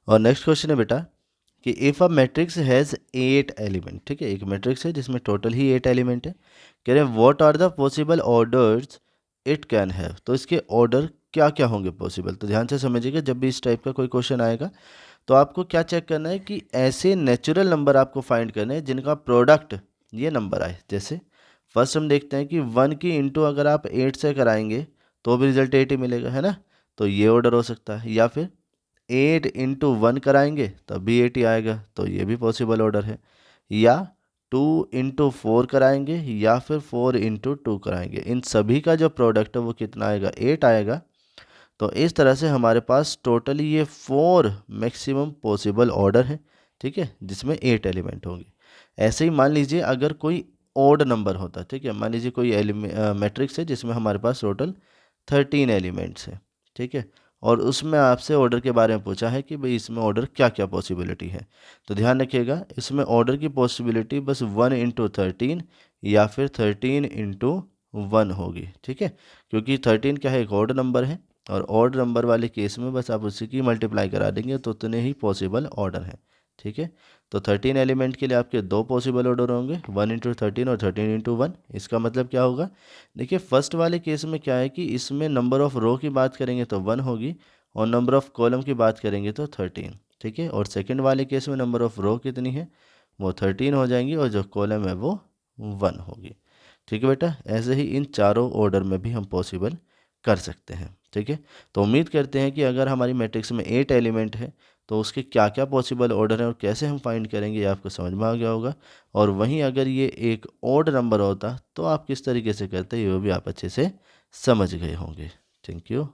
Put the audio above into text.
और next question है बेटा कि if a matrix has 8 element, ठीक है, एक मैट्रिक्स है जिसमें टोटल ही 8 एलिमेंट है, कह रहे हैं what are the possible orders it can have. तो इसके ऑर्डर क्या क्या होंगे पॉसिबल। तो ध्यान से समझिएगा, जब भी इस टाइप का कोई क्वेश्चन आएगा तो आपको क्या चेक करना है कि ऐसे नेचुरल नंबर आपको फाइंड करने हैं जिनका प्रोडक्ट ये नंबर आए। जैसे फर्स्ट हम देखते हैं कि 1 की इंटू अगर आप 8 से कराएंगे तो भी रिजल्ट 8 ही मिलेगा, है ना। तो ये ऑर्डर हो सकता है। या फिर 8 इंटू 1 कराएंगे तब भी 8 ही आएगा, तो ये भी पॉसिबल ऑर्डर है। या 2 इंटू 4 कराएंगे या फिर 4 इंटू 2 कराएंगे, इन सभी का जो प्रोडक्ट है वो कितना आएगा, 8 आएगा। तो इस तरह से हमारे पास टोटली ये 4 मैक्सिमम पॉसिबल ऑर्डर है, ठीक है, जिसमें 8 एलिमेंट होंगे। ऐसे ही मान लीजिए अगर कोई ओड नंबर होता, ठीक है, मान लीजिए कोई मैट्रिक्स है जिसमें हमारे पास टोटल 13 एलिमेंट्स है, ठीक है, और उसमें आपसे ऑर्डर के बारे में पूछा है कि भाई इसमें ऑर्डर क्या क्या पॉसिबिलिटी है। तो ध्यान रखिएगा, इसमें ऑर्डर की पॉसिबिलिटी बस 1 इंटू 13 या फिर 13 इंटू 1 होगी, ठीक है, क्योंकि 13 क्या है, एक ऑड नंबर है, और ऑड नंबर वाले केस में बस आप उसी की मल्टीप्लाई करा देंगे तो उतने ही पॉसिबल ऑर्डर हैं, ठीक है। तो 13 एलिमेंट के लिए आपके दो पॉसिबल ऑर्डर होंगे, 1 इंटू 13 और 13 इंटू 1। इसका मतलब क्या होगा, देखिए फर्स्ट वाले केस में क्या है कि इसमें नंबर ऑफ़ रो की बात करेंगे तो 1 होगी, और नंबर ऑफ़ कॉलम की बात करेंगे तो 13, ठीक है। और सेकंड वाले केस में नंबर ऑफ़ रो कितनी है, वो 13 हो जाएंगी, और जो कॉलम है वो 1 होगी, ठीक है बेटा। ऐसे ही इन चारों ऑर्डर में भी हम पॉसिबल कर सकते हैं, ठीक है। तो उम्मीद करते हैं कि अगर हमारी मैट्रिक्स में 8 एलिमेंट है तो उसके क्या क्या पॉसिबल ऑर्डर हैं और कैसे हम फाइंड करेंगे ये आपको समझ में आ गया होगा। और वहीं अगर ये एक ऑड नंबर होता तो आप किस तरीके से करते ये भी आप अच्छे से समझ गए होंगे। Thank you.